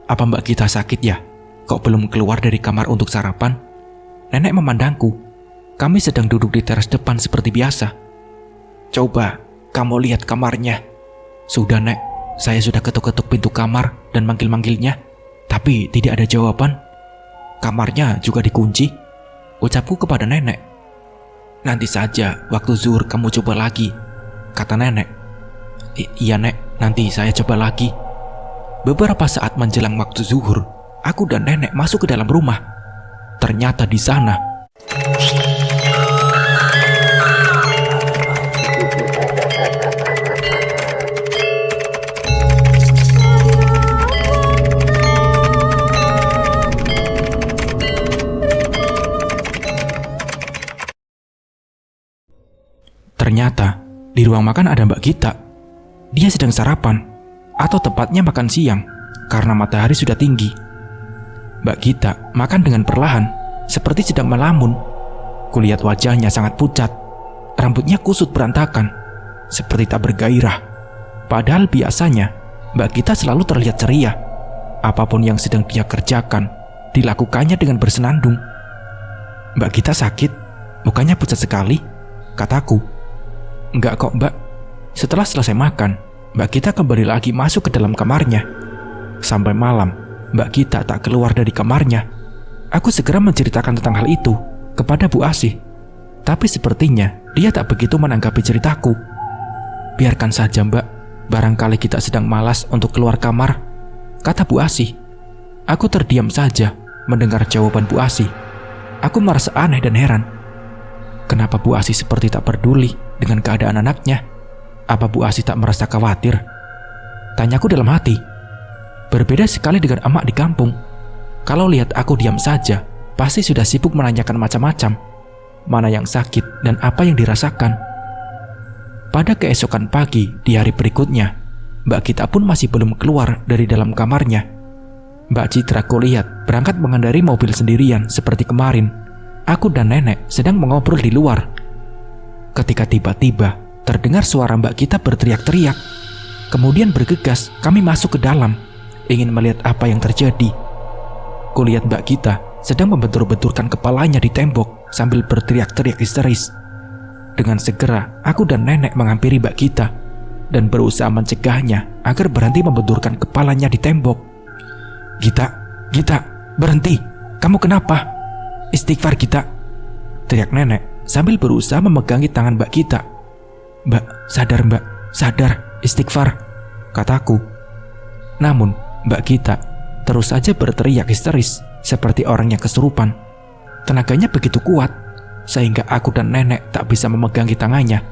Apa Mbak Gita sakit ya? Kok belum keluar dari kamar untuk sarapan? Nenek memandangku. Kami sedang duduk di teras depan seperti biasa. Coba, kamu lihat kamarnya. Sudah Nek, saya sudah ketuk-ketuk pintu kamar dan manggil-manggilnya, tapi tidak ada jawaban. Kamarnya juga dikunci, ucapku kepada nenek. Nanti saja, waktu zuhur kamu coba lagi, kata nenek. Iya Nek, nanti saya coba lagi. Beberapa saat menjelang waktu zuhur, aku dan nenek masuk ke dalam rumah. Ternyata di sana di ruang makan ada Mbak Gita. Dia sedang sarapan, atau tepatnya makan siang, karena matahari sudah tinggi. Mbak Gita makan dengan perlahan, seperti sedang melamun. Kulihat wajahnya sangat pucat, rambutnya kusut berantakan, seperti tak bergairah. Padahal biasanya, Mbak Gita selalu terlihat ceria. Apapun yang sedang dia kerjakan, dilakukannya dengan bersenandung. Mbak Gita sakit, mukanya pucat sekali, kataku. Enggak kok Mbak. Setelah selesai makan, Mbak Gita kembali lagi masuk ke dalam kamarnya. Sampai malam, Mbak Gita tak keluar dari kamarnya. Aku segera menceritakan tentang hal itu kepada Bu Asih. Tapi sepertinya dia tak begitu menanggapi ceritaku. Biarkan saja Mbak, barangkali kita sedang malas untuk keluar kamar, kata Bu Asih. Aku terdiam saja mendengar jawaban Bu Asih. Aku merasa aneh dan heran. Kenapa Bu Asih seperti tak peduli dengan keadaan anaknya? Apa Bu Asih tak merasa khawatir? Tanyaku dalam hati. Berbeda sekali dengan emak di kampung. Kalau lihat aku diam saja, pasti sudah sibuk menanyakan macam-macam. Mana yang sakit dan apa yang dirasakan. Pada keesokan pagi di hari berikutnya, Mbak Gita pun masih belum keluar dari dalam kamarnya. Mbak Citra kulihat berangkat mengendari mobil sendirian seperti kemarin. Aku dan nenek sedang mengobrol di luar. Ketika tiba-tiba terdengar suara Mbak Gita berteriak-teriak. Kemudian bergegas kami masuk ke dalam, ingin melihat apa yang terjadi. Kulihat Mbak Gita sedang membentur-benturkan kepalanya di tembok sambil berteriak-teriak histeris. Dengan segera aku dan nenek menghampiri Mbak Gita dan berusaha mencegahnya agar berhenti membenturkan kepalanya di tembok. Gita, berhenti. Kamu kenapa? Istighfar Gita, teriak nenek sambil berusaha memegangi tangan Mbak Gita. Mbak, sadar, istighfar, kataku. Namun Mbak Gita terus saja berteriak histeris seperti orang yang kesurupan. Tenaganya begitu kuat sehingga aku dan nenek tak bisa memegangi tangannya.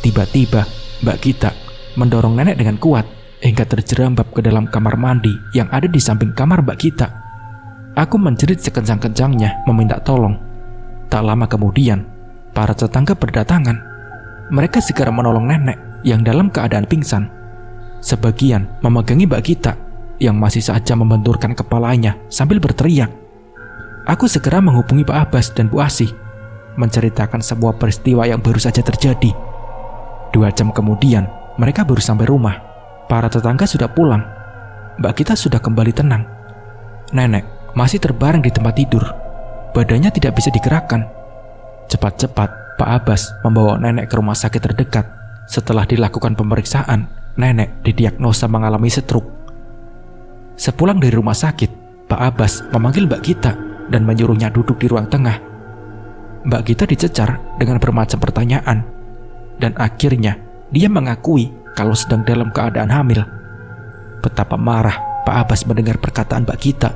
Tiba-tiba Mbak Gita mendorong nenek dengan kuat hingga terjerambab ke dalam kamar mandi yang ada di samping kamar Mbak Gita. Aku menjerit sekencang-kencangnya meminta tolong. Tak lama kemudian, para tetangga berdatangan. Mereka segera menolong nenek yang dalam keadaan pingsan. Sebagian memegangi Mbak Gita yang masih saja membenturkan kepalanya sambil berteriak. Aku segera menghubungi Pak Abbas dan Bu Asih, menceritakan semua peristiwa yang baru saja terjadi. 2 jam kemudian, mereka baru sampai rumah. Para tetangga sudah pulang. Mbak Gita sudah kembali tenang. Nenek masih terbaring di tempat tidur. Badannya tidak bisa digerakkan. Cepat-cepat Pak Abbas membawa nenek ke rumah sakit terdekat. Setelah dilakukan pemeriksaan, nenek didiagnosa mengalami stroke. Sepulang dari rumah sakit, Pak Abbas memanggil Mbak Gita dan menyuruhnya duduk di ruang tengah. Mbak Gita dicecar dengan bermacam pertanyaan, dan akhirnya dia mengakui kalau sedang dalam keadaan hamil. Betapa marah Pak Abbas mendengar perkataan Mbak Gita.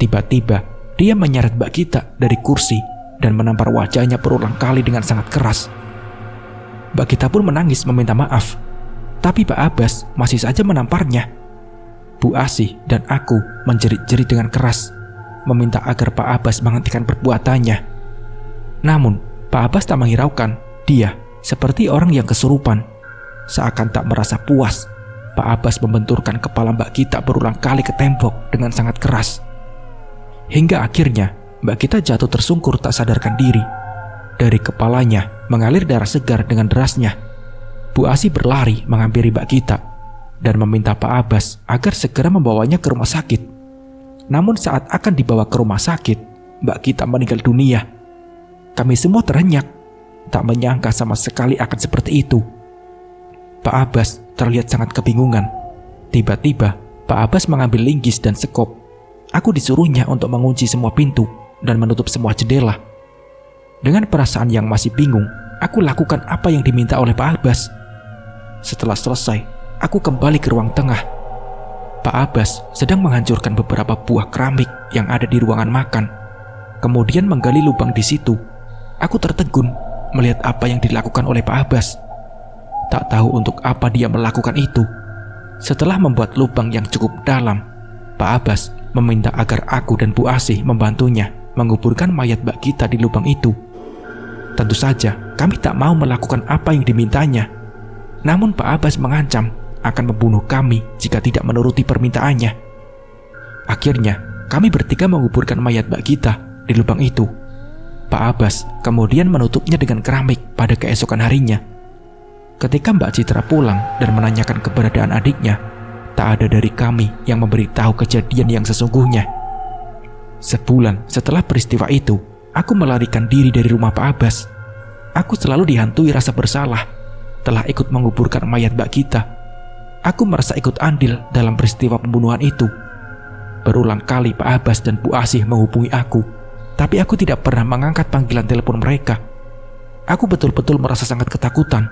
Tiba-tiba dia menyeret Mbak Gita dari kursi dan menampar wajahnya berulang kali dengan sangat keras. Mbak Gita pun menangis meminta maaf, tapi Pak Abbas masih saja menamparnya. Bu Asih dan aku menjerit-jerit dengan keras, meminta agar Pak Abbas menghentikan perbuatannya. Namun Pak Abbas tak menghiraukan. Dia seperti orang yang kesurupan. Seakan tak merasa puas, Pak Abbas membenturkan kepala Mbak Gita berulang kali ke tembok dengan sangat keras. Hingga akhirnya Mbak Gita jatuh tersungkur tak sadarkan diri. Dari kepalanya mengalir darah segar dengan derasnya. Bu Asih berlari menghampiri Mbak Gita dan meminta Pak Abbas agar segera membawanya ke rumah sakit. Namun saat akan dibawa ke rumah sakit, Mbak Gita meninggal dunia. Kami semua terenyak, tak menyangka sama sekali akan seperti itu. Pak Abbas terlihat sangat kebingungan. Tiba-tiba, Pak Abbas mengambil linggis dan sekop. Aku disuruhnya untuk mengunci semua pintu dan menutup semua jendela. Dengan perasaan yang masih bingung, aku lakukan apa yang diminta oleh Pak Abbas. Setelah selesai, aku kembali ke ruang tengah. Pak Abbas sedang menghancurkan beberapa buah keramik yang ada di ruangan makan, kemudian menggali lubang di situ. Aku tertegun melihat apa yang dilakukan oleh Pak Abbas. Tak tahu untuk apa dia melakukan itu. Setelah membuat lubang yang cukup dalam, Pak Abbas meminta agar aku dan Bu Asih membantunya menguburkan mayat Mbak Gita di lubang itu. Tentu saja kami tak mau melakukan apa yang dimintanya. Namun Pak Abbas mengancam akan membunuh kami jika tidak menuruti permintaannya. Akhirnya kami bertiga menguburkan mayat Mbak Gita di lubang itu. Pak Abbas kemudian menutupnya dengan keramik pada keesokan harinya. Ketika Mbak Citra pulang dan menanyakan keberadaan adiknya, tak ada dari kami yang memberitahu kejadian yang sesungguhnya. Sebulan setelah peristiwa itu, aku melarikan diri dari rumah Pak Abbas. Aku selalu dihantui rasa bersalah telah ikut menguburkan mayat Mbak Gita. Aku merasa ikut andil dalam peristiwa pembunuhan itu. Berulang kali Pak Abbas dan Bu Asih menghubungi aku, tapi aku tidak pernah mengangkat panggilan telepon mereka. Aku betul-betul merasa sangat ketakutan.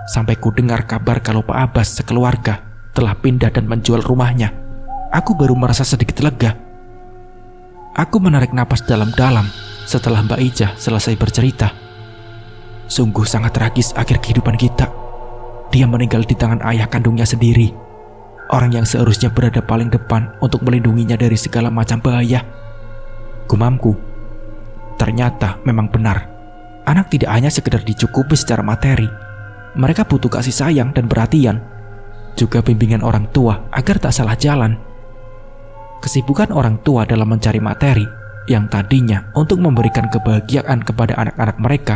Sampai ku dengar kabar kalau Pak Abbas sekeluarga telah pindah dan menjual rumahnya. Aku baru merasa sedikit lega. Aku menarik napas dalam-dalam setelah Mbak Ijah selesai bercerita. Sungguh sangat tragis akhir kehidupan Gita. Dia meninggal di tangan ayah kandungnya sendiri, orang yang seharusnya berada paling depan untuk melindunginya dari segala macam bahaya. Gumamku, ternyata memang benar. Anak tidak hanya sekedar dicukupi secara materi. Mereka butuh kasih sayang dan perhatian, juga bimbingan orang tua agar tak salah jalan. Kesibukan orang tua dalam mencari materi yang tadinya untuk memberikan kebahagiaan kepada anak-anak mereka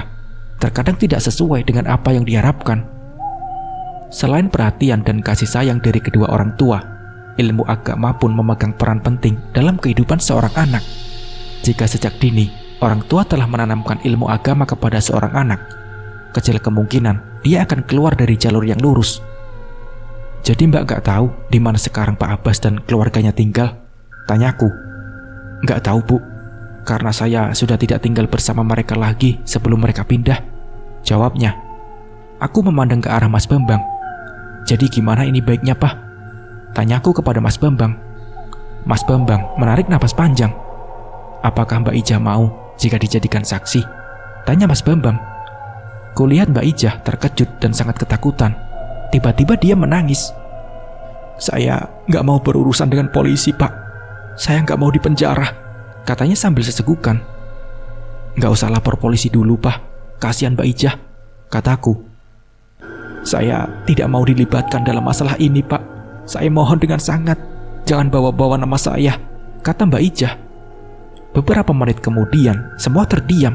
terkadang tidak sesuai dengan apa yang diharapkan. Selain perhatian dan kasih sayang dari kedua orang tua, ilmu agama pun memegang peran penting dalam kehidupan seorang anak. Jika sejak dini orang tua telah menanamkan ilmu agama kepada seorang anak, kecil kemungkinan dia akan keluar dari jalur yang lurus. Jadi Mbak gak tahu di mana sekarang Pak Abbas dan keluarganya tinggal? Tanyaku. Gak tahu Bu, karena saya sudah tidak tinggal bersama mereka lagi sebelum mereka pindah, jawabnya. Aku memandang ke arah Mas Bambang. Jadi gimana ini baiknya Pak? Tanyaku kepada Mas Bambang. Mas Bambang menarik napas panjang. Apakah Mbak Ijah mau jika dijadikan saksi? Tanya Mas Bambang. Kulihat Mbak Ijah terkejut dan sangat ketakutan. Tiba-tiba dia menangis. Saya gak mau berurusan dengan polisi Pak. Saya gak mau dipenjara, katanya sambil sesegukan. Gak usah lapor polisi dulu Pak, kasihan Mbak Ijah, kataku. Saya tidak mau dilibatkan dalam masalah ini Pak. Saya mohon dengan sangat, jangan bawa-bawa nama saya, kata Mbak Ijah. Beberapa menit kemudian semua terdiam.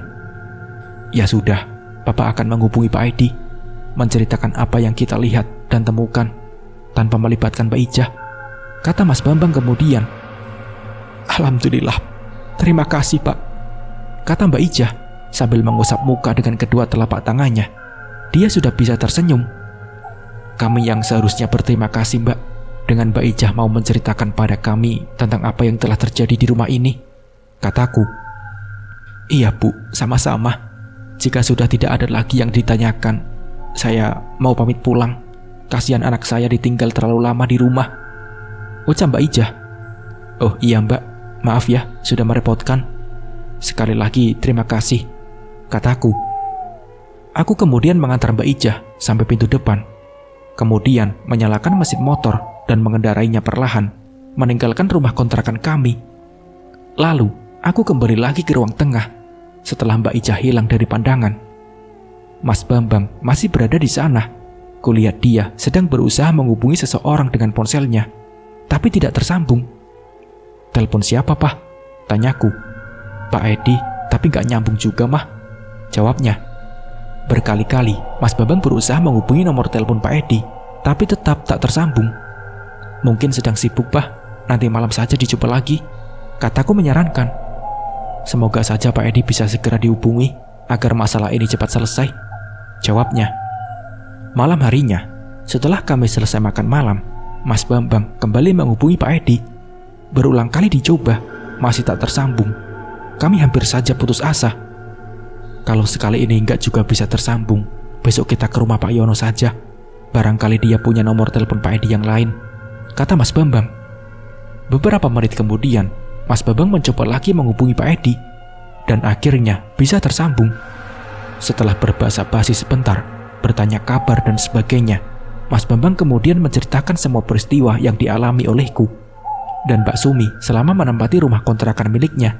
Ya sudah, Bapak akan menghubungi Pak Edi, menceritakan apa yang kita lihat dan temukan tanpa melibatkan Mbak Ijah, kata Mas Bambang kemudian. Alhamdulillah, terima kasih Pak, kata Mbak Ijah sambil mengusap muka dengan kedua telapak tangannya. Dia sudah bisa tersenyum. Kami yang seharusnya berterima kasih Mbak, dengan Mbak Ijah mau menceritakan pada kami tentang apa yang telah terjadi di rumah ini, kataku. Iya Bu, sama-sama. Jika sudah tidak ada lagi yang ditanyakan, saya mau pamit pulang. Kasihan anak saya ditinggal terlalu lama di rumah, ucap Mbak Ijah. Oh iya Mbak, maaf ya sudah merepotkan. Sekali lagi terima kasih, kataku. Aku kemudian mengantar Mbak Ijah sampai pintu depan, kemudian menyalakan mesin motor dan mengendarainya perlahan, meninggalkan rumah kontrakan kami. Lalu aku kembali lagi ke ruang tengah setelah Mbak Ijah hilang dari pandangan. Mas Bambang masih berada di sana. Kulihat dia sedang berusaha menghubungi seseorang dengan ponselnya, tapi tidak tersambung. Telepon siapa Pak? Tanyaku. Pak Edi, tapi gak nyambung juga Mah, jawabnya. Berkali-kali Mas Bambang berusaha menghubungi nomor telepon Pak Edi, tapi tetap tak tersambung. Mungkin sedang sibuk, Pak. Nanti malam saja dicoba lagi, kataku menyarankan. Semoga saja Pak Edi bisa segera dihubungi agar masalah ini cepat selesai, jawabnya. Malam harinya, setelah kami selesai makan malam, Mas Bambang kembali menghubungi Pak Edi. Berulang kali dicoba, masih tak tersambung. Kami hampir saja putus asa. Kalau sekali ini enggak juga bisa tersambung, besok kita ke rumah Pak Yono saja. Barangkali dia punya nomor telepon Pak Edi yang lain, kata Mas Bambang. Beberapa menit kemudian, Mas Bambang mencoba lagi menghubungi Pak Edi, dan akhirnya bisa tersambung. Setelah berbahasa basi sebentar, bertanya kabar dan sebagainya, Mas Bambang kemudian menceritakan semua peristiwa yang dialami olehku dan Mbak Sumi selama menempati rumah kontrakan miliknya.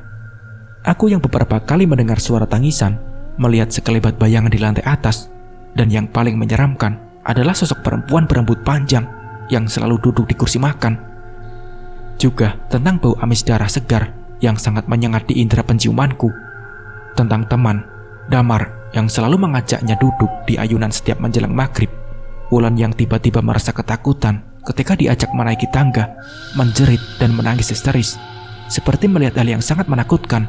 Aku yang beberapa kali mendengar suara tangisan, melihat sekelebat bayangan di lantai atas, dan yang paling menyeramkan adalah sosok perempuan berambut panjang yang selalu duduk di kursi makan. Juga tentang bau amis darah segar yang sangat menyengat di indera penciumanku. Tentang teman, Damar, yang selalu mengajaknya duduk di ayunan setiap menjelang maghrib. Wulan yang tiba-tiba merasa ketakutan ketika diajak menaiki tangga, menjerit dan menangis histeris, seperti melihat hal yang sangat menakutkan.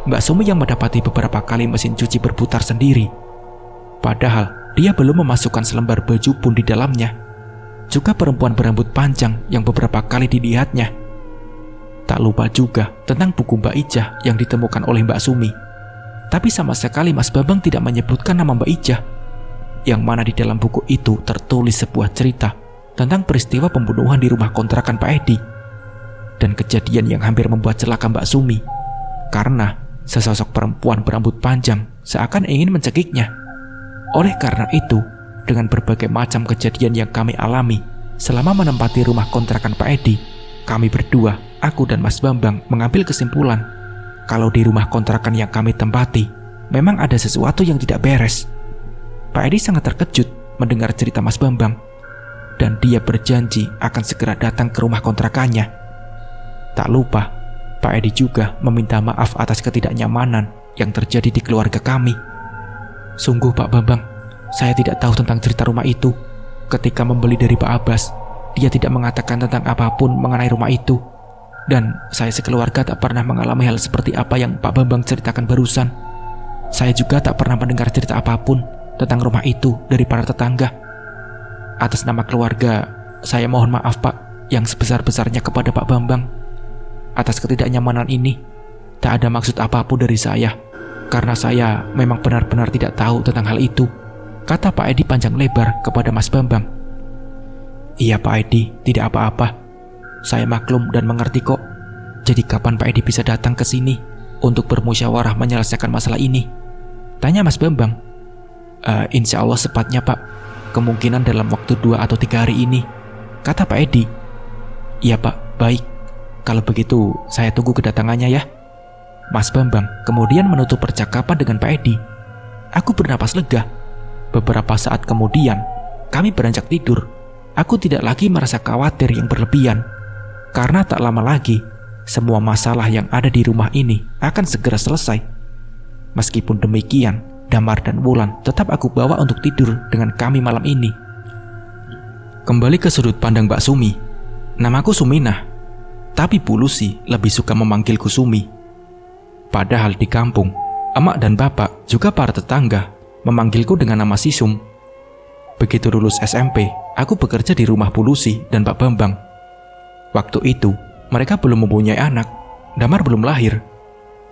Mbak Sumi yang mendapati beberapa kali mesin cuci berputar sendiri. Padahal dia belum memasukkan selembar baju pun di dalamnya. Juga perempuan berambut panjang yang beberapa kali dilihatnya. Tak lupa juga tentang buku Mbak Ijah yang ditemukan oleh Mbak Sumi. Tapi sama sekali Mas Bambang tidak menyebutkan nama Mbak Ijah, yang mana di dalam buku itu tertulis sebuah cerita tentang peristiwa pembunuhan di rumah kontrakan Pak Edi, dan kejadian yang hampir membuat celaka Mbak Sumi, karena sesosok perempuan berambut panjang seakan ingin mencekiknya. Oleh karena itu, dengan berbagai macam kejadian yang kami alami selama menempati rumah kontrakan Pak Edi, kami berdua, aku dan Mas Bambang, mengambil kesimpulan kalau di rumah kontrakan yang kami tempati memang ada sesuatu yang tidak beres. Pak Edi sangat terkejut mendengar cerita Mas Bambang, dan dia berjanji akan segera datang ke rumah kontrakannya. Tak lupa, Pak Edi juga meminta maaf atas ketidaknyamanan yang terjadi di keluarga kami. Sungguh Pak Bambang, saya tidak tahu tentang cerita rumah itu. Ketika membeli dari Pak Abbas, dia tidak mengatakan tentang apapun mengenai rumah itu. Dan saya sekeluarga tak pernah mengalami hal seperti apa yang Pak Bambang ceritakan barusan. Saya juga tak pernah mendengar cerita apapun tentang rumah itu dari para tetangga. Atas nama keluarga, saya mohon maaf Pak yang sebesar-besarnya kepada Pak Bambang. Atas ketidaknyamanan ini, tak ada maksud apapun dari saya, karena saya memang benar-benar tidak tahu tentang hal itu, kata Pak Edi panjang lebar kepada Mas Bambang. Iya Pak Edi, tidak apa-apa. Saya maklum dan mengerti kok. Jadi kapan Pak Edi bisa datang ke sini untuk bermusyawarah menyelesaikan masalah ini? Tanya Mas Bambang. Insya Allah sepatnya Pak. Kemungkinan dalam waktu 2 atau 3 hari ini, kata Pak Edi. Iya Pak, baik. Kalau begitu saya tunggu kedatangannya ya. Mas Bambang kemudian menutup percakapan dengan Pak Edi. Aku bernapas lega. Beberapa saat kemudian, kami beranjak tidur. Aku tidak lagi merasa khawatir yang berlebihan, karena tak lama lagi, semua masalah yang ada di rumah ini akan segera selesai. Meskipun demikian, Damar dan Wulan tetap aku bawa untuk tidur dengan kami malam ini. Kembali ke sudut pandang Mbak Sumi. Namaku Suminah, tapi Bu Lucy lebih suka memanggilku Sumi. Padahal di kampung, emak dan bapak juga para tetangga memanggilku dengan nama Sisum. Begitu lulus SMP, aku bekerja di rumah Bu Lucy dan Pak Bambang. Waktu itu, mereka belum mempunyai anak. Damar belum lahir.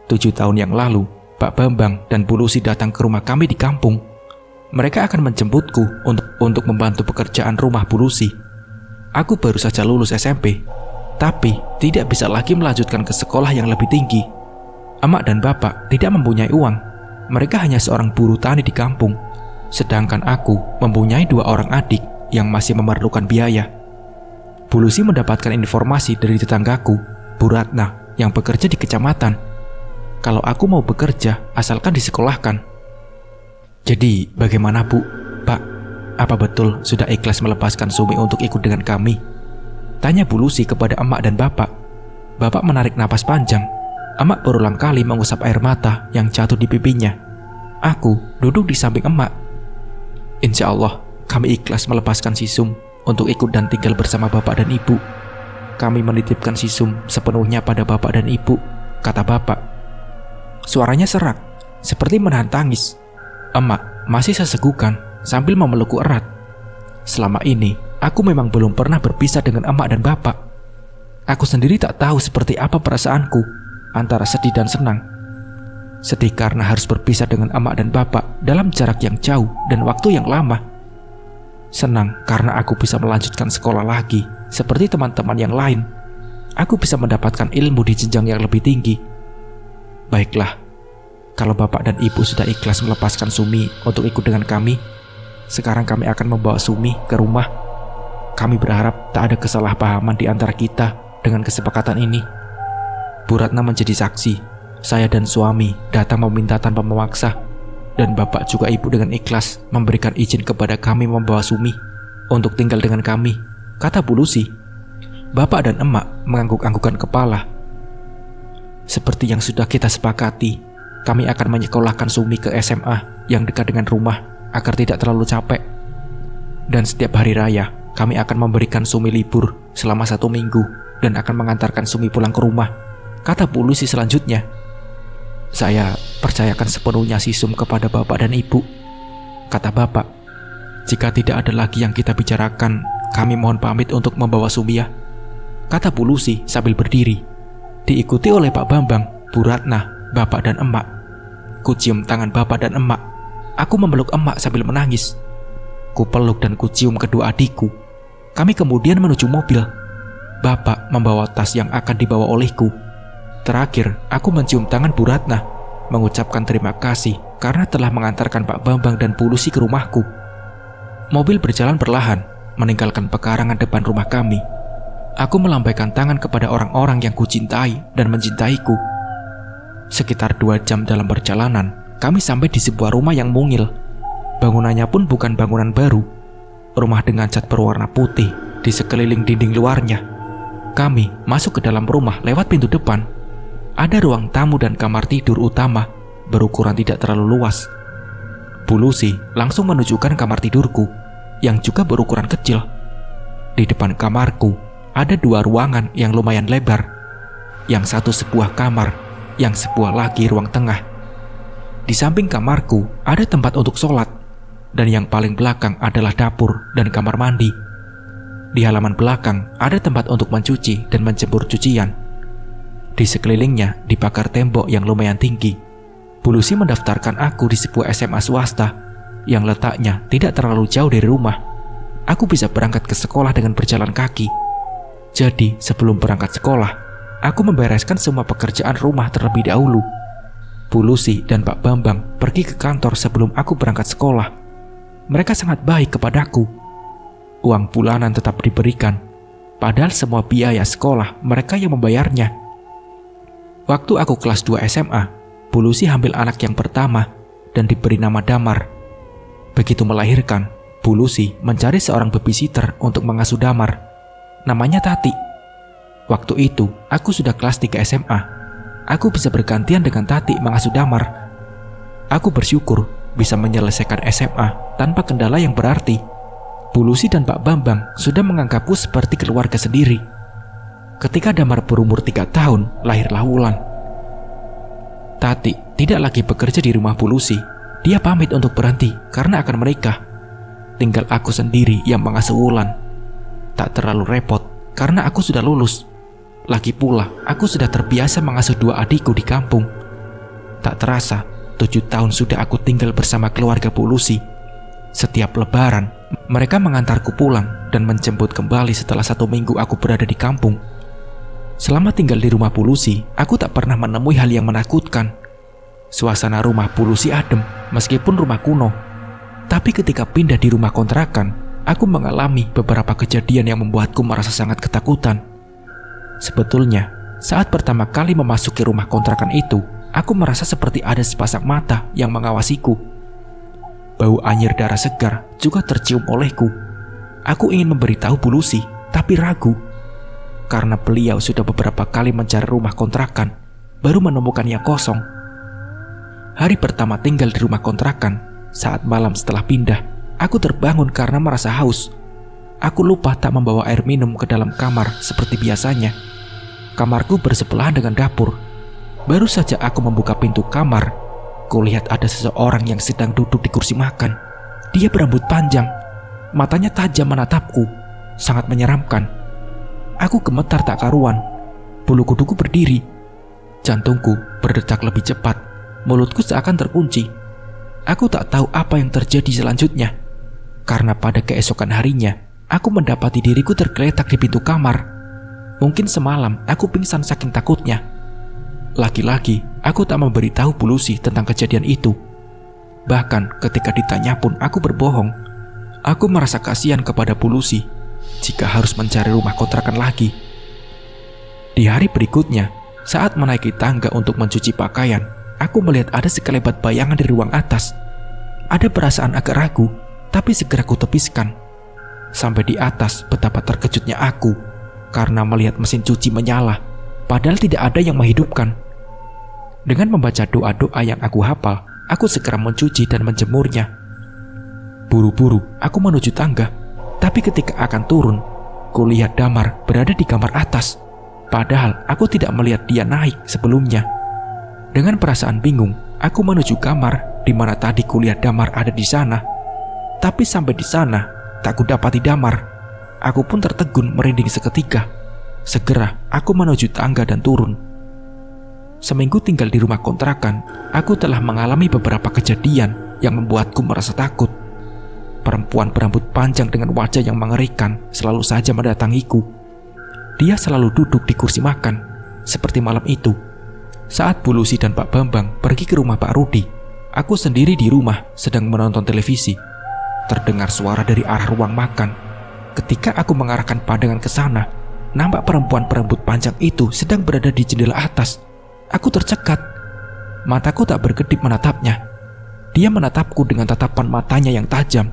7 tahun yang lalu, Pak Bambang dan Bu Lucy datang ke rumah kami di kampung. Mereka akan menjemputku untuk membantu pekerjaan rumah Bu Lucy. Aku baru saja lulus SMP, tapi tidak bisa lagi melanjutkan ke sekolah yang lebih tinggi. Emak dan bapak tidak mempunyai uang. Mereka hanya seorang buruh tani di kampung, sedangkan aku mempunyai 2 orang adik yang masih memerlukan biaya. Bu Lucy mendapatkan informasi dari tetanggaku, Bu Ratna, yang bekerja di kecamatan, kalau aku mau bekerja asalkan disekolahkan. Jadi bagaimana Bu? Pak, apa betul sudah ikhlas melepaskan Sumi untuk ikut dengan kami? Tanya Bu Lucy kepada emak dan bapak. Bapak menarik napas panjang. Emak berulang kali mengusap air mata yang jatuh di pipinya. Aku duduk di samping emak. Insya Allah kami ikhlas melepaskan Sisum untuk ikut dan tinggal bersama bapak dan ibu. Kami menitipkan si Sum sepenuhnya pada bapak dan ibu, kata bapak. Suaranya serak, seperti menahan tangis. Emak masih sesegukan sambil memelukku erat. Selama ini, aku memang belum pernah berpisah dengan emak dan bapak. Aku sendiri tak tahu seperti apa perasaanku, antara sedih dan senang. Sedih karena harus berpisah dengan emak dan bapak dalam jarak yang jauh dan waktu yang lama. Senang karena aku bisa melanjutkan sekolah lagi seperti teman-teman yang lain. Aku bisa mendapatkan ilmu di jenjang yang lebih tinggi. Baiklah, kalau bapak dan ibu sudah ikhlas melepaskan Sumi untuk ikut dengan kami, sekarang kami akan membawa Sumi ke rumah. Kami berharap tak ada kesalahpahaman di antara kita dengan kesepakatan ini. Bu Ratna menjadi saksi. Saya dan suami datang meminta tanpa memaksa, dan bapak juga ibu dengan ikhlas memberikan izin kepada kami membawa Sumi untuk tinggal dengan kami, kata Bu Lucy. Bapak dan emak mengangguk-anggukan kepala. Seperti yang sudah kita sepakati, kami akan menyekolahkan Sumi ke SMA yang dekat dengan rumah agar tidak terlalu capek. Dan setiap hari raya, kami akan memberikan Sumi libur selama 1 minggu dan akan mengantarkan Sumi pulang ke rumah, kata Bu Lucy selanjutnya. Saya percayakan sepenuhnya si Sum kepada bapak dan ibu, kata bapak. Jika tidak ada lagi yang kita bicarakan, kami mohon pamit untuk membawa Sumi ya, kata Bu Lucy sambil berdiri. Diikuti oleh Pak Bambang, Bu Ratna, bapak dan emak. Ku cium tangan bapak dan emak. Aku memeluk emak sambil menangis. Ku peluk dan ku cium kedua adikku. Kami kemudian menuju mobil. Bapak membawa tas yang akan dibawa olehku. Terakhir, aku mencium tangan Bu Ratna, mengucapkan terima kasih karena telah mengantarkan Pak Bambang dan Bu Lucy ke rumahku. Mobil berjalan perlahan, meninggalkan pekarangan depan rumah kami. Aku melambaikan tangan kepada orang-orang yang kucintai dan mencintaiku. Sekitar 2 jam dalam perjalanan, kami sampai di sebuah rumah yang mungil. Bangunannya pun bukan bangunan baru. Rumah dengan cat berwarna putih di sekeliling dinding luarnya. Kami masuk ke dalam rumah lewat pintu depan. Ada ruang tamu dan kamar tidur utama berukuran tidak terlalu luas. Bu Lucy langsung menunjukkan kamar tidurku yang juga berukuran kecil. Di depan kamarku ada 2 ruangan yang lumayan lebar. Yang satu sebuah kamar, yang sebuah lagi ruang tengah. Di samping kamarku ada tempat untuk sholat, dan yang paling belakang adalah dapur dan kamar mandi. Di halaman belakang ada tempat untuk mencuci dan menjemur cucian. Di sekelilingnya dibakar tembok yang lumayan tinggi. Bu Lucy mendaftarkan aku di sebuah SMA swasta yang letaknya tidak terlalu jauh dari rumah. Aku bisa berangkat ke sekolah dengan berjalan kaki. Jadi sebelum berangkat sekolah, aku membereskan semua pekerjaan rumah terlebih dahulu. Bu Lucy dan Pak Bambang pergi ke kantor sebelum aku berangkat sekolah. Mereka sangat baik kepadaku. Uang bulanan tetap diberikan, padahal semua biaya sekolah mereka yang membayarnya. Waktu aku kelas 2 SMA, Bu Lucy hamil anak yang pertama dan diberi nama Damar. Begitu melahirkan, Bu Lucy mencari seorang babysitter untuk mengasuh Damar. Namanya Tati. Waktu itu, aku sudah kelas 3 SMA. Aku bisa bergantian dengan Tati mengasuh Damar. Aku bersyukur bisa menyelesaikan SMA tanpa kendala yang berarti. Bu Lucy dan Pak Bambang sudah menganggapku seperti keluarga sendiri. Ketika Damar berumur 3 tahun, lahirlah Wulan. Tati tidak lagi bekerja di rumah Bu Lucy. Dia pamit untuk berhenti karena akan menikah. Tinggal aku sendiri yang mengasuh Wulan. Tak terlalu repot karena aku sudah lulus. Lagi pula, aku sudah terbiasa mengasuh 2 adikku di kampung. Tak terasa, 7 tahun sudah aku tinggal bersama keluarga Bu Lucy. Setiap lebaran, mereka mengantarku pulang dan menjemput kembali setelah 1 minggu aku berada di kampung. Selama tinggal di rumah Bu Lucy, aku tak pernah menemui hal yang menakutkan. Suasana rumah Bu Lucy adem, meskipun rumah kuno. Tapi ketika pindah di rumah kontrakan, aku mengalami beberapa kejadian yang membuatku merasa sangat ketakutan. Sebetulnya, saat pertama kali memasuki rumah kontrakan itu, aku merasa seperti ada sepasang mata yang mengawasiku. Bau anyir darah segar juga tercium olehku. Aku ingin memberitahu Bu Lucy, tapi ragu. Karena beliau sudah beberapa kali mencari rumah kontrakan, baru menemukannya kosong. Hari pertama tinggal di rumah kontrakan, saat malam setelah pindah, aku terbangun karena merasa haus. aku lupa tak membawa air minum ke dalam kamar seperti biasanya. Kamarku bersebelahan dengan dapur. Baru saja aku membuka pintu kamar, kulihat ada seseorang yang sedang duduk di kursi makan. Dia berambut panjang, matanya tajam menatapku, sangat menyeramkan. Aku gemetar tak karuan, bulu kuduku berdiri, jantungku berdetak lebih cepat, mulutku seakan terkunci. Aku tak tahu apa yang terjadi selanjutnya, karena pada keesokan harinya, aku mendapati diriku tergeletak di pintu kamar. Mungkin semalam aku pingsan saking takutnya. Lagi-lagi, aku tak memberitahu Bu Lucy tentang kejadian itu. Bahkan ketika ditanya pun aku berbohong. Aku merasa kasihan kepada Bu Lucy jika harus mencari rumah kontrakan lagi. Di hari berikutnya, saat menaiki tangga untuk mencuci pakaian, aku melihat ada sekelebat bayangan di ruang atas. Ada perasaan agak ragu, tapi segera kutepiskan. Sampai di atas, betapa terkejutnya aku karena melihat mesin cuci menyala, padahal tidak ada yang menghidupkan. Dengan membaca doa-doa yang aku hafal, aku segera mencuci dan menjemurnya. Buru-buru aku menuju tangga, tapi ketika akan turun, kulihat Damar berada di kamar atas. Padahal aku tidak melihat dia naik sebelumnya. Dengan perasaan bingung, aku menuju kamar di mana tadi kulihat Damar ada di sana. Tapi sampai di sana, tak kudapati Damar. Aku pun tertegun merinding seketika. Segera aku menuju tangga dan turun. Seminggu tinggal di rumah kontrakan, aku telah mengalami beberapa kejadian yang membuatku merasa takut. Perempuan berambut panjang dengan wajah yang mengerikan selalu saja mendatangiku. Dia selalu duduk di kursi makan, seperti malam itu. Saat Bu Lucy dan Pak Bambang pergi ke rumah Pak Rudi, aku sendiri di rumah sedang menonton televisi. Terdengar suara dari arah ruang makan. Ketika aku mengarahkan pandangan ke sana, nampak perempuan berambut panjang itu sedang berada di jendela atas. Aku tercekat. Mataku tak berkedip menatapnya. Dia menatapku dengan tatapan matanya yang tajam.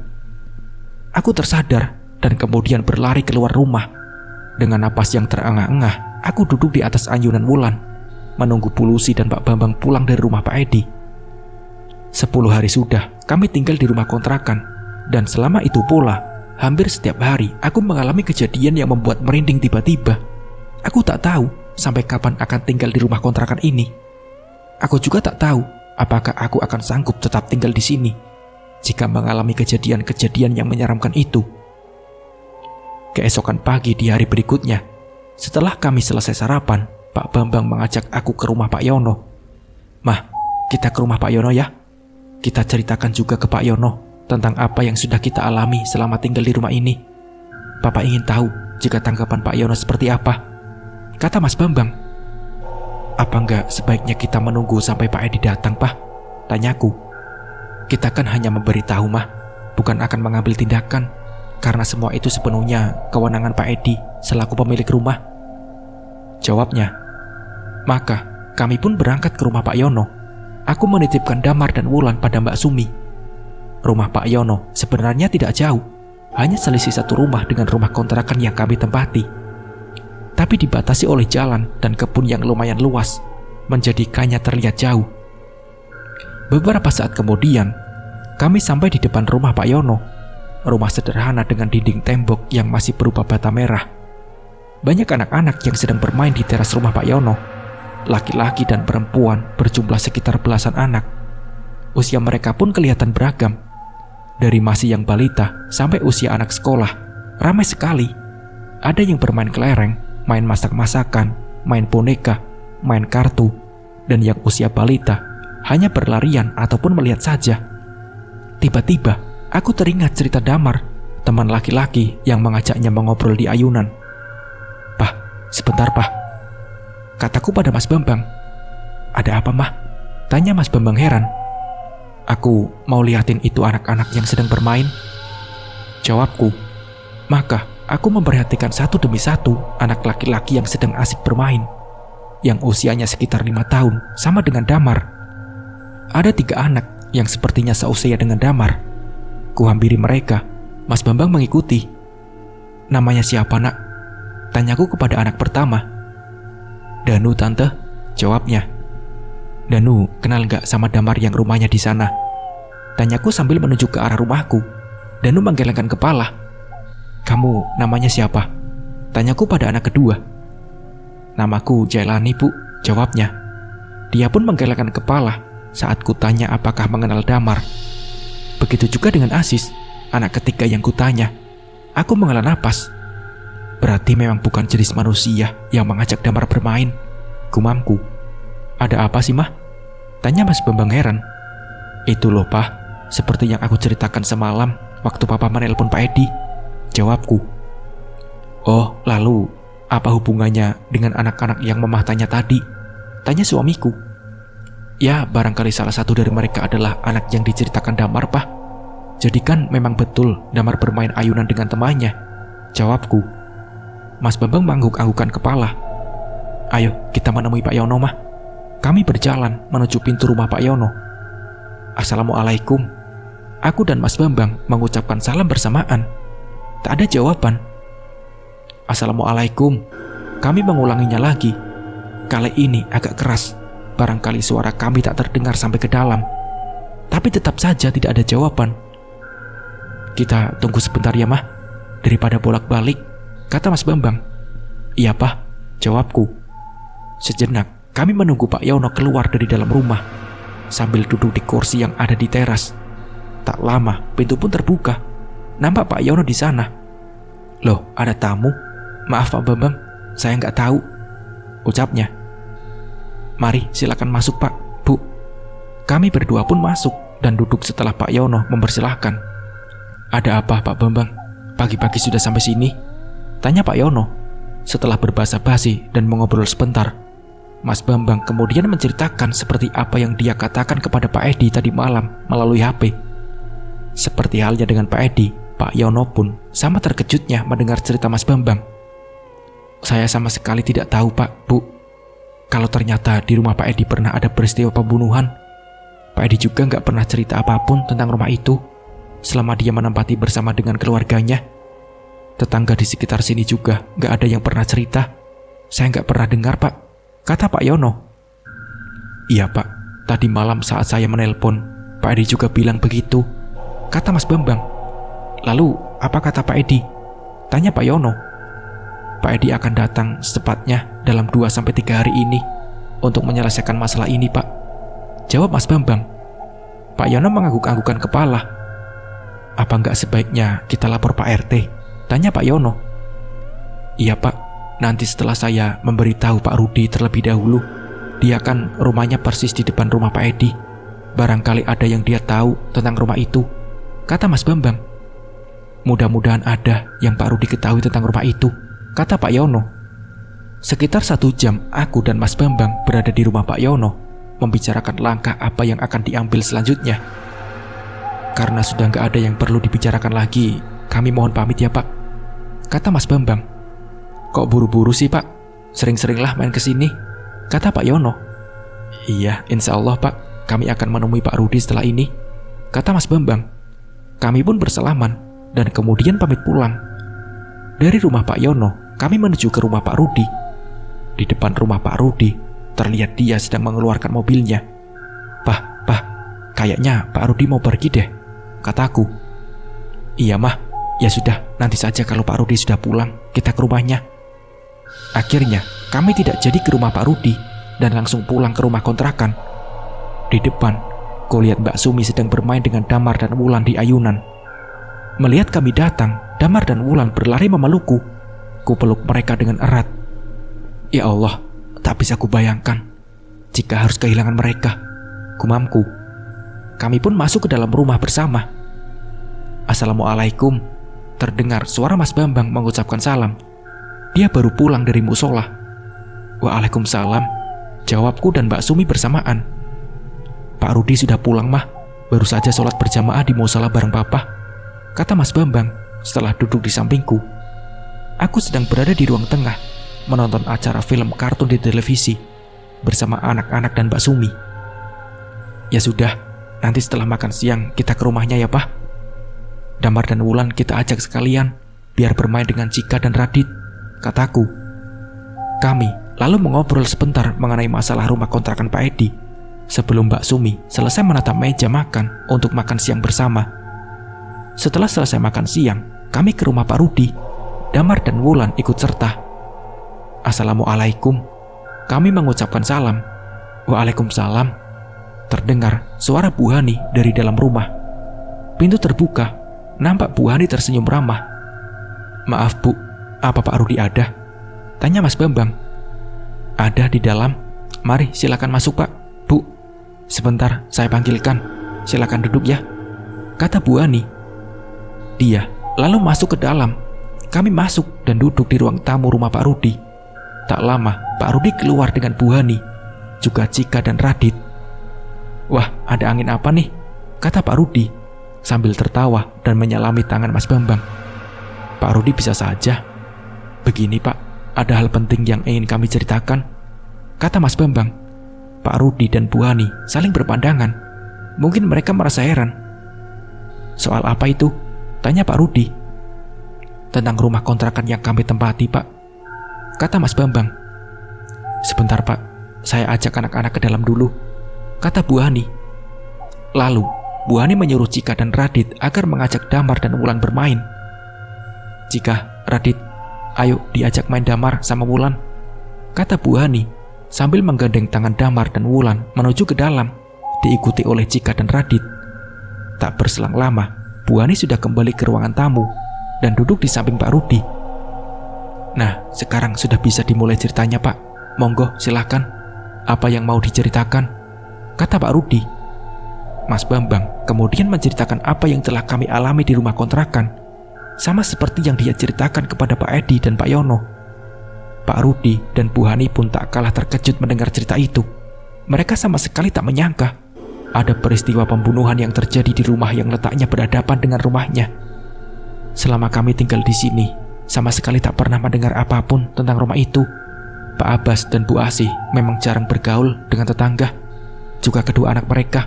Aku tersadar dan kemudian berlari keluar rumah. Dengan napas yang terengah-engah, aku duduk di atas ayunan wulan, menunggu Bu Lucy dan Pak Bambang pulang dari rumah Pak Edi. 10 hari sudah kami tinggal di rumah kontrakan, dan selama itu pula, hampir setiap hari aku mengalami kejadian yang membuat merinding tiba-tiba. Aku tak tahu sampai kapan akan tinggal di rumah kontrakan ini. Aku juga tak tahu apakah aku akan sanggup tetap tinggal di sini jika mengalami kejadian-kejadian yang menyeramkan itu. Keesokan pagi di hari berikutnya, setelah kami selesai sarapan, Pak Bambang mengajak aku ke rumah Pak Yono. "Mah, kita ke rumah Pak Yono ya. Kita ceritakan juga ke Pak Yono tentang apa yang sudah kita alami selama tinggal di rumah ini. Papa ingin tahu jika tanggapan Pak Yono seperti apa," kata Mas Bambang. "Apa enggak sebaiknya kita menunggu sampai Pak Edi datang, Pak?" tanyaku. "Kita kan hanya memberitahu, Mah, bukan akan mengambil tindakan, karena semua itu sepenuhnya kewenangan Pak Edi selaku pemilik rumah," jawabnya. Maka kami pun berangkat ke rumah Pak Yono. Aku menitipkan Damar dan Wulan pada Mbak Sumi. Rumah Pak Yono sebenarnya tidak jauh, hanya selisih satu rumah dengan rumah kontrakan yang kami tempati. Tapi dibatasi oleh jalan dan kebun yang lumayan luas, menjadikannya terlihat jauh. Beberapa saat kemudian, kami sampai di depan rumah Pak Yono. Rumah sederhana dengan dinding tembok yang masih berupa bata merah. Banyak anak-anak yang sedang bermain di teras rumah Pak Yono. Laki-laki dan perempuan berjumlah sekitar belasan anak. Usia mereka pun kelihatan beragam. Dari masih yang balita sampai usia anak sekolah, ramai sekali. Ada yang bermain kelereng, main masak-masakan, main boneka, main kartu, dan yang usia balita hanya berlarian ataupun melihat saja. Tiba-tiba, aku teringat cerita Damar, teman laki-laki yang mengajaknya mengobrol di ayunan. "Pah, sebentar, Pah," kataku pada Mas Bambang. "Ada apa, Mah?" tanya Mas Bambang heran. "Aku mau liatin itu anak-anak yang sedang bermain," jawabku. Maka aku memperhatikan satu demi satu anak laki-laki yang sedang asik bermain, yang usianya sekitar 5 tahun, sama dengan Damar. Ada 3 anak yang sepertinya seusia dengan Damar. Kuhampiri mereka. Mas Bambang mengikuti. "Namanya siapa, Nak?" tanyaku kepada anak pertama. "Danu, Tante," jawabnya. "Danu, kenal gak sama Damar yang rumahnya di sana?" tanyaku sambil menunjuk ke arah rumahku. Danu menggelengkan kepala. "Kamu namanya siapa?" tanyaku pada anak kedua. "Namaku Jailani, Bu," jawabnya. Dia pun menggelengkan kepala saat kutanya apakah mengenal Damar. Begitu juga dengan Aziz, anak ketiga yang kutanya. Aku menghela napas. Berarti memang bukan jenis manusia yang mengajak Damar bermain, gumamku. "Ada apa sih, Mah?" tanya Mas Bambang heran. "Itu loh, Pah, seperti yang aku ceritakan semalam waktu Papa menelpon Pak Edi," jawabku. "Oh, lalu apa hubungannya dengan anak-anak yang Mamah tanya tadi?" tanya suamiku. "Ya, barangkali salah satu dari mereka adalah anak yang diceritakan Damar, Pah. Jadi kan memang betul Damar bermain ayunan dengan temannya," jawabku. Mas Bambang mengangguk-anggukan kepala. "Ayo kita menemui Pak Yono, Mah." Kami berjalan menuju pintu rumah Pak Yono. "Assalamualaikum." Aku dan Mas Bambang mengucapkan salam bersamaan. Tak ada jawaban. "Assalamualaikum." Kami mengulanginya lagi. Kali ini agak keras. Barangkali suara kami tak terdengar sampai ke dalam. Tapi tetap saja tidak ada jawaban. "Kita tunggu sebentar ya, Mah, daripada bolak-balik," kata Mas Bambang. "Iya, Pah," jawabku. Sejenak kami menunggu Pak Yono keluar dari dalam rumah sambil duduk di kursi yang ada di teras. Tak lama pintu pun terbuka. Nampak Pak Yono di sana. "Loh, ada tamu? Maaf Pak Bambang, saya nggak tahu," ucapnya. "Mari silakan masuk, Pak, Bu." Kami berdua pun masuk dan duduk setelah Pak Yono mempersilahkan. "Ada apa Pak Bambang? Pagi-pagi sudah sampai sini?" tanya Pak Yono. Setelah berbahasa basi dan mengobrol sebentar, Mas Bambang kemudian menceritakan seperti apa yang dia katakan kepada Pak Edi tadi malam melalui HP. Seperti halnya dengan Pak Edi, Pak Yono pun sama terkejutnya mendengar cerita Mas Bambang. "Saya sama sekali tidak tahu, Pak, Bu, kalau ternyata di rumah Pak Edi pernah ada peristiwa pembunuhan. Pak Edi juga nggak pernah cerita apapun tentang rumah itu selama dia menempati bersama dengan keluarganya. Tetangga di sekitar sini juga nggak ada yang pernah cerita. Saya nggak pernah dengar, Pak," kata Pak Yono. "Iya, Pak, tadi malam saat saya menelpon, Pak Edi juga bilang begitu," kata Mas Bambang. "Lalu apa kata Pak Edi?" tanya Pak Yono. "Pak Edi akan datang secepatnya dalam 2-3 hari ini untuk menyelesaikan masalah ini, Pak," jawab Mas Bambang. Pak Yono mengangguk-anggukan kepala. "Apa nggak sebaiknya kita lapor Pak RT?" tanya Pak Yono. "Iya, Pak, nanti setelah saya memberitahu Pak Rudi terlebih dahulu. Dia kan rumahnya persis di depan rumah Pak Edi. Barangkali ada yang dia tahu tentang rumah itu," kata Mas Bambang. "Mudah-mudahan ada yang Pak Rudi ketahui tentang rumah itu," kata Pak Yono. Sekitar 1 jam aku dan Mas Bambang berada di rumah Pak Yono, membicarakan langkah apa yang akan diambil selanjutnya. "Karena sudah nggak ada yang perlu dibicarakan lagi, kami mohon pamit ya, Pak," kata Mas Bambang. "Kok buru-buru sih, Pak? Sering-seringlah main ke sini," kata Pak Yono. "Iya, insya Allah, Pak, kami akan menemui Pak Rudi setelah ini," kata Mas Bambang. Kami pun bersalaman dan kemudian pamit pulang. Dari rumah Pak Yono, kami menuju ke rumah Pak Rudi. Di depan rumah Pak Rudi, terlihat dia sedang mengeluarkan mobilnya. Pah, kayaknya Pak Rudi mau pergi deh," kataku. "Iya, Mah, ya sudah, nanti saja kalau Pak Rudi sudah pulang, kita ke rumahnya." Akhirnya, kami tidak jadi ke rumah Pak Rudi dan langsung pulang ke rumah kontrakan. Di depan, kulihat Mbak Sumi sedang bermain dengan Damar dan Wulan di ayunan. Melihat kami datang, Damar dan Wulan berlari memelukku. Ku peluk mereka dengan erat. Ya Allah, tak bisa kubayangkan jika harus kehilangan mereka, gumamku. Kami pun masuk ke dalam rumah bersama. "Assalamualaikum," terdengar suara Mas Bambang mengucapkan salam. Dia baru pulang dari musola. "Waalaikumsalam," jawabku dan Mbak Sumi bersamaan. "Pak Rudi sudah pulang, Mah. Baru saja sholat berjamaah di musola bareng Papa," kata Mas Bambang setelah duduk di sampingku. Aku sedang berada di ruang tengah, menonton acara film kartun di televisi bersama anak-anak dan Mbak Sumi. "Ya sudah, nanti setelah makan siang kita ke rumahnya ya, Pak. Damar dan Wulan kita ajak sekalian biar bermain dengan Cika dan Radit," kataku. Kami lalu mengobrol sebentar mengenai masalah rumah kontrakan Pak Edi sebelum Mbak Sumi selesai menatap meja makan untuk makan siang bersama. Setelah selesai makan siang, kami ke rumah Pak Rudi. Damar dan Wulan ikut serta. Assalamualaikum. Kami mengucapkan salam. Waalaikumsalam. Terdengar suara Bu Hani dari dalam rumah. Pintu terbuka. Nampak Bu Hani tersenyum ramah. Maaf Bu, apa Pak Rudi ada? Tanya Mas Bambang. Ada di dalam. Mari silakan masuk Pak. Bu, sebentar saya panggilkan. Silakan duduk ya, kata Bu Hani. Dia lalu masuk ke dalam. Kami masuk dan duduk di ruang tamu rumah Pak Rudi. Tak lama Pak Rudi keluar dengan Bu Hani, juga Cika dan Radit. Wah, ada angin apa nih? Kata Pak Rudi sambil tertawa dan menyalami tangan Mas Bambang. Pak Rudi bisa saja. Begini Pak, ada hal penting yang ingin kami ceritakan, kata Mas Bambang. Pak Rudi dan Bu Hani saling berpandangan. Mungkin mereka merasa heran. Soal apa itu? Tanya Pak Rudi. Tentang rumah kontrakan yang kami tempati Pak, kata Mas Bambang. Sebentar Pak, saya ajak anak-anak ke dalam dulu, kata Bu Hani. Lalu Bu Hani menyuruh Cika dan Radit agar mengajak Damar dan Wulan bermain. Cika, Radit, ayo diajak main Damar sama Wulan, kata Bu Hani sambil menggandeng tangan Damar dan Wulan menuju ke dalam, diikuti oleh Cika dan Radit. Tak berselang lama, Bu Hani sudah kembali ke ruangan tamu dan duduk di samping Pak Rudi. Nah, sekarang sudah bisa dimulai ceritanya Pak. Monggo silahkan. Apa yang mau diceritakan? Kata Pak Rudi. Mas Bambang kemudian menceritakan apa yang telah kami alami di rumah kontrakan, sama seperti yang dia ceritakan kepada Pak Edi dan Pak Yono. Pak Rudi dan Bu Hani pun tak kalah terkejut mendengar cerita itu. Mereka sama sekali tak menyangka ada peristiwa pembunuhan yang terjadi di rumah yang letaknya berhadapan dengan rumahnya. Selama kami tinggal di sini, sama sekali tak pernah mendengar apapun tentang rumah itu. Pak Abbas dan Bu Asih memang jarang bergaul dengan tetangga, juga kedua anak mereka.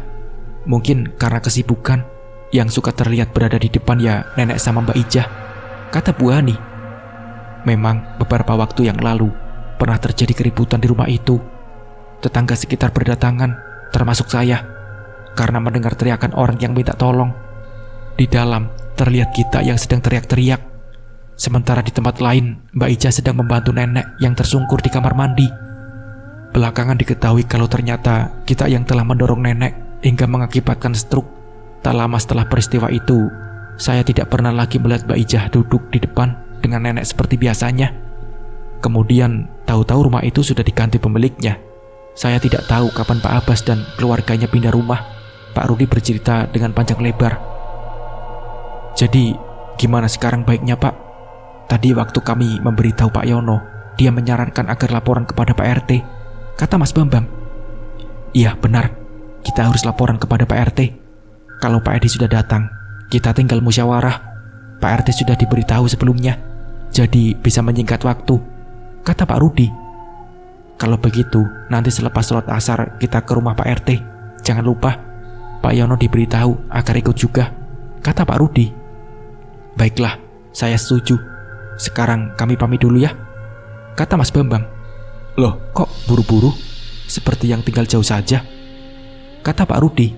Mungkin karena kesibukan, yang suka terlihat berada di depan ya nenek sama Mbak Ijah, kata Bu Hani. Memang beberapa waktu yang lalu pernah terjadi keributan di rumah itu. Tetangga sekitar berdatangan, termasuk saya, karena mendengar teriakan orang yang minta tolong. Di dalam terlihat kita yang sedang teriak-teriak. Sementara di tempat lain, Mbak Ija sedang membantu nenek yang tersungkur di kamar mandi. Belakangan diketahui kalau ternyata kita yang telah mendorong nenek hingga mengakibatkan stroke. Tak lama setelah peristiwa itu, saya tidak pernah lagi melihat Mbak Ija duduk di depan dengan nenek seperti biasanya. Kemudian, tahu-tahu rumah itu sudah diganti pemiliknya. Saya tidak tahu kapan Pak Abbas dan keluarganya pindah rumah. Pak Rudi bercerita dengan panjang lebar. Jadi, gimana sekarang baiknya Pak? Tadi waktu kami memberitahu Pak Yono, dia menyarankan agar laporan kepada Pak RT, kata Mas Bambang. Iya benar, kita harus laporan kepada Pak RT. Kalau Pak Edi sudah datang, kita tinggal musyawarah. Pak RT sudah diberitahu sebelumnya, jadi bisa menyingkat waktu, kata Pak Rudi. Kalau begitu, nanti selepas sholat asar kita ke rumah Pak RT. Jangan lupa, Pak Yono diberitahu agar ikut juga, kata Pak Rudi. Baiklah, saya setuju. Sekarang kami pamit dulu ya, kata Mas Bambang. Loh, kok buru-buru? Seperti yang tinggal jauh saja, kata Pak Rudi.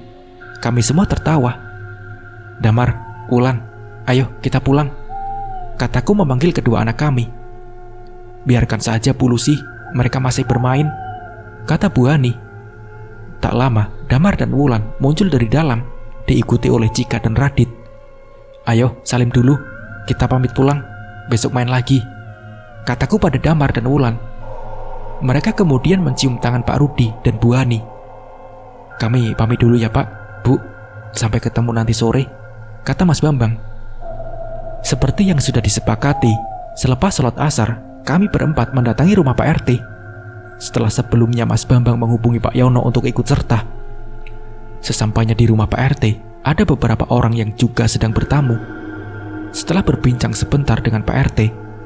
Kami semua tertawa. Damar, Wulan, ayo kita pulang, kataku memanggil kedua anak kami. Biarkan saja Bu Lucy, mereka masih bermain, kata Bu Hani. Tak lama, Damar dan Wulan muncul dari dalam, diikuti oleh Cika dan Radit. Ayo, salim dulu, kita pamit pulang, besok main lagi, kataku pada Damar dan Wulan. Mereka kemudian mencium tangan Pak Rudi dan Bu Hani. Kami pamit dulu ya Pak, Bu, sampai ketemu nanti sore, kata Mas Bambang. Seperti yang sudah disepakati, selepas sholat asar, kami berempat mendatangi rumah Pak RT. Setelah sebelumnya Mas Bambang menghubungi Pak Yono untuk ikut serta. Sesampainya di rumah Pak RT, ada beberapa orang yang juga sedang bertamu. Setelah berbincang sebentar dengan Pak RT,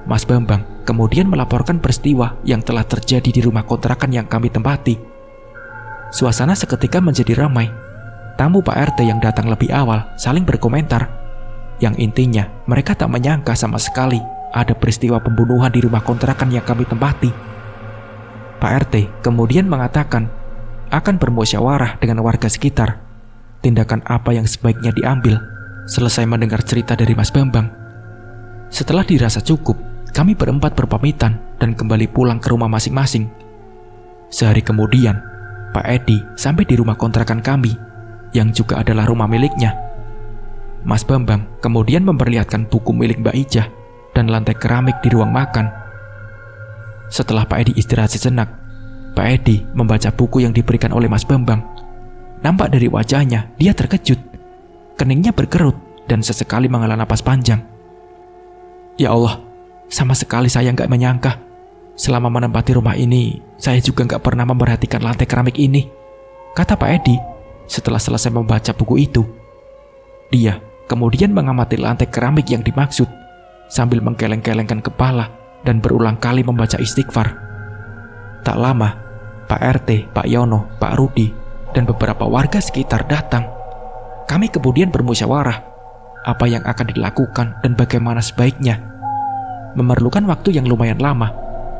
Mas Bambang kemudian melaporkan peristiwa yang telah terjadi di rumah kontrakan yang kami tempati. Suasana seketika menjadi ramai. Tamu Pak RT yang datang lebih awal saling berkomentar, yang intinya mereka tak menyangka sama sekali ada peristiwa pembunuhan di rumah kontrakan yang kami tempati. Pak RT kemudian mengatakan akan bermusyawarah dengan warga sekitar tindakan apa yang sebaiknya diambil. Selesai mendengar cerita dari Mas Bambang, Setelah dirasa cukup, kami berempat berpamitan dan kembali pulang ke rumah masing-masing. Sehari kemudian, Pak Edi sampai di rumah kontrakan kami, yang juga adalah rumah miliknya. Mas Bambang kemudian memperlihatkan buku milik Mbak Ijah dan lantai keramik di ruang makan. Setelah Pak Edi istirahat sejenak, Pak Edi membaca buku yang diberikan oleh Mas Bambang. Nampak dari wajahnya, dia terkejut. Keningnya berkerut dan sesekali menghela napas panjang. Ya Allah, sama sekali saya nggak menyangka. Selama menempati rumah ini, saya juga nggak pernah memperhatikan lantai keramik ini, kata Pak Edi setelah selesai membaca buku itu. Dia kemudian mengamati lantai keramik yang dimaksud, sambil menggeleng-gelengkan kepala dan berulang kali membaca istighfar. Tak lama, Pak RT, Pak Yono, Pak Rudi, dan beberapa warga sekitar datang. Kami kemudian bermusyawarah apa yang akan dilakukan dan bagaimana sebaiknya. Memerlukan waktu yang lumayan lama,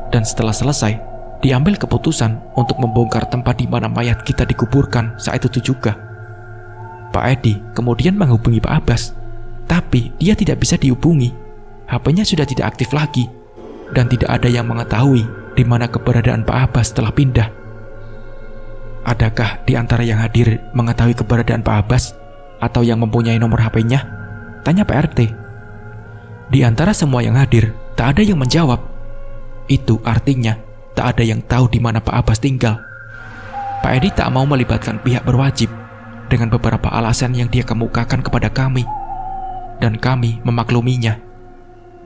dan setelah selesai, diambil keputusan untuk membongkar tempat di mana mayat kita dikuburkan saat itu juga. Pak Edi kemudian menghubungi Pak Abbas, tapi dia tidak bisa dihubungi. HP-nya sudah tidak aktif lagi, dan tidak ada yang mengetahui di mana keberadaan Pak Abbas setelah pindah. Adakah di antara yang hadir mengetahui keberadaan Pak Abbas atau yang mempunyai nomor HP-nya? Tanya Pak RT. Di antara semua yang hadir, tak ada yang menjawab. Itu artinya tak ada yang tahu di mana Pak Abbas tinggal. Pak Edi tak mau melibatkan pihak berwajib dengan beberapa alasan yang dia kemukakan kepada kami, dan kami memakluminya.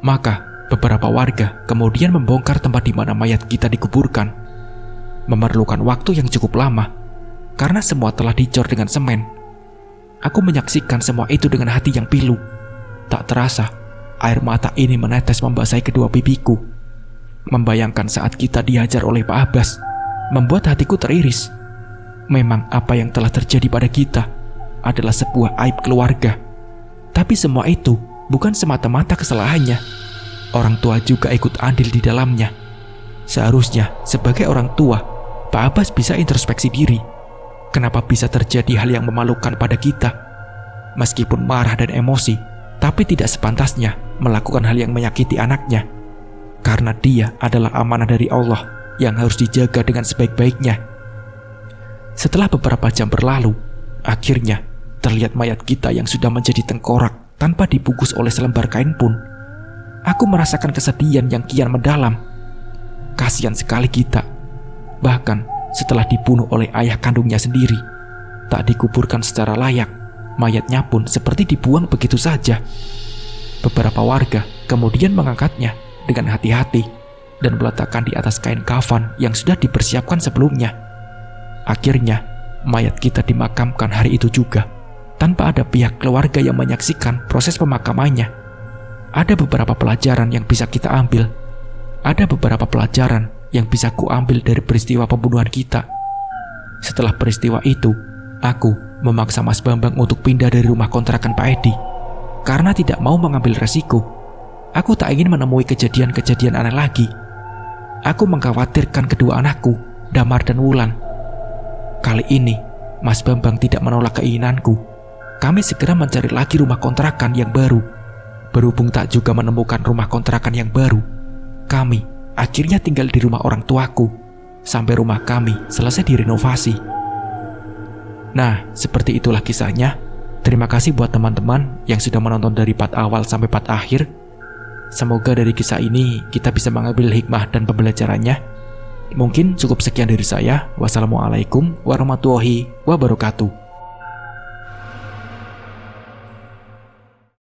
Maka beberapa warga kemudian membongkar tempat di mana mayat kita dikuburkan. Memerlukan waktu yang cukup lama karena semua telah dicor dengan semen. Aku menyaksikan semua itu dengan hati yang pilu. Tak terasa, air mata ini menetes membasahi kedua pipiku. Membayangkan saat kita dihajar oleh Pak Abbas membuat hatiku teriris. Memang apa yang telah terjadi pada kita adalah sebuah aib keluarga. Tapi semua itu bukan semata-mata kesalahannya. Orang tua juga ikut andil di dalamnya. Seharusnya sebagai orang tua, Pak Abbas bisa introspeksi diri. Kenapa bisa terjadi hal yang memalukan pada kita? Meskipun marah dan emosi, tapi tidak sepantasnya melakukan hal yang menyakiti anaknya. Karena dia adalah amanah dari Allah yang harus dijaga dengan sebaik-baiknya. Setelah beberapa jam berlalu, akhirnya terlihat mayat kita yang sudah menjadi tengkorak tanpa dibungkus oleh selembar kain pun. Aku merasakan kesedihan yang kian mendalam. Kasihan sekali kita. Bahkan setelah dibunuh oleh ayah kandungnya sendiri, tak dikuburkan secara layak, mayatnya pun seperti dibuang begitu saja. Beberapa warga kemudian mengangkatnya dengan hati-hati dan meletakkan di atas kain kafan yang sudah dipersiapkan sebelumnya. Akhirnya, mayat kita dimakamkan hari itu juga, tanpa ada pihak keluarga yang menyaksikan proses pemakamannya. Ada beberapa pelajaran yang bisa kita ambil. Ada beberapa pelajaran yang bisa kuambil dari peristiwa pembunuhan kita. Setelah peristiwa itu, aku memaksa Mas Bambang untuk pindah dari rumah kontrakan Pak Edi. Karena tidak mau mengambil resiko. Aku tak ingin menemui kejadian-kejadian aneh lagi. Aku mengkhawatirkan kedua anakku, Damar dan Wulan. Kali ini, Mas Bambang tidak menolak keinginanku. Kami segera mencari lagi rumah kontrakan yang baru. Berhubung tak juga menemukan rumah kontrakan yang baru, kami akhirnya tinggal di rumah orang tuaku sampai rumah kami selesai direnovasi. Nah, seperti itulah kisahnya. Terima kasih buat teman-teman yang sudah menonton dari part awal sampai part akhir. Semoga dari kisah ini kita bisa mengambil hikmah dan pembelajarannya. Mungkin cukup sekian dari saya. Wassalamualaikum warahmatullahi wabarakatuh.